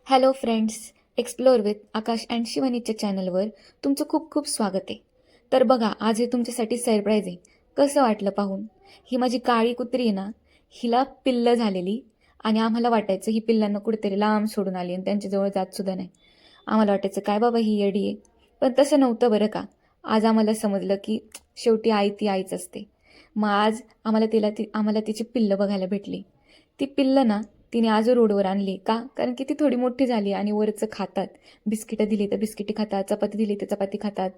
Hello friends, explore with Akash and शिवानीच्या चॅनलवर तुमचं खूप खूप स्वागत आहे. तर बघा, आज हे तुमच्यासाठी सरप्राईज आहे. कसं वाटलं पाहून? ही माझी काळी कुत्री आहे ना, हिला पिल्लं झालेली आणि आम्हाला वाटायचं ही पिल्लांना कुठेतरी लांब सोडून आली आणि त्यांच्याजवळ जातसुद्धा नाही. आम्हाला वाटायचं काय बाबा ही येडी आहे. पण तसं नव्हतं बरं का. आज आम्हाला समजलं की शेवटी आई ती आईच असते. मग आज आम्हाला तिची पिल्लं बघायला भेटली. ती पिल्लं ना तिने आज रोडवर आणली का? कारण की ती थोडी मोठी झाली आणि वरचं खातात. बिस्किटं दिली तर बिस्किटी खातात, चपाती दिली तर चपाती खातात.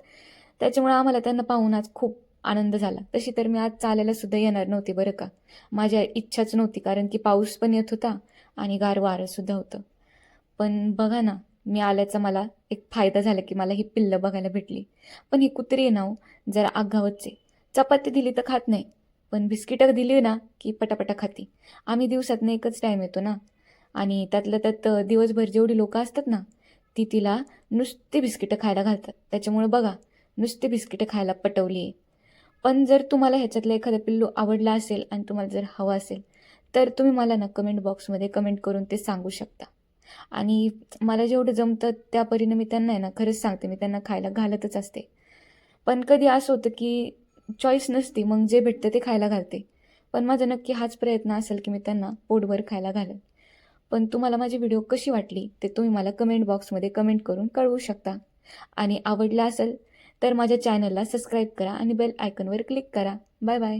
त्याच्यामुळे आम्हाला त्यांना पाहून आज खूप आनंद झाला. तशी तर मी आज चालायला सुद्धा येणार नव्हती बरं का. माझ्या इच्छाच नव्हती कारण की पाऊस पण येत होता आणि गार वारं सुद्धा होतं. पण बघा ना, मी आल्याचा मला एक फायदा झाला की मला ही पिल्लं बघायला भेटली. पण ही कुत्री आहे ना हो, जरा आगाऊच आहे. चपाती दिली तर खात नाही, पण बिस्किटं दिली ना की पटापटा खाते. आम्ही दिवसातनं एकच टाईम येतो ना आणि त्यातलं त्यात दिवसभर जेवढी लोकं असतात ना, ती तिला नुसते बिस्किटं खायला घालतात. त्याच्यामुळे बघा, नुसते बिस्किटं खायला पटवली आहे. पण जर तुम्हाला ह्याच्यातलं एखादं पिल्लू आवडला असेल आणि तुम्हाला जर हवं असेल, तर तुम्ही मला ना कमेंट बॉक्समध्ये कमेंट करून ते सांगू शकता. आणि मला जेवढं जमतं त्या परीने मी त्यांना आहे ना, खरंच सांगते, मी त्यांना खायला घालतच असते. पण कधी असं होतं की चॉईस नसती, मग जे भेटतं ते खायला घालते. पण माझा नक्की हाच प्रयत्न असेल की मी त्यांना पोटभर खायला घालेन. पण तुम्हाला माझी व्हिडिओ कशी वाटली ते तुम्ही मला कमेंट बॉक्समध्ये कमेंट करून कळवू शकता. आणि आवडला असेल तर माझ्या चॅनलला सबस्क्राईब करा आणि बेल आयकॉनवर क्लिक करा. Bye bye.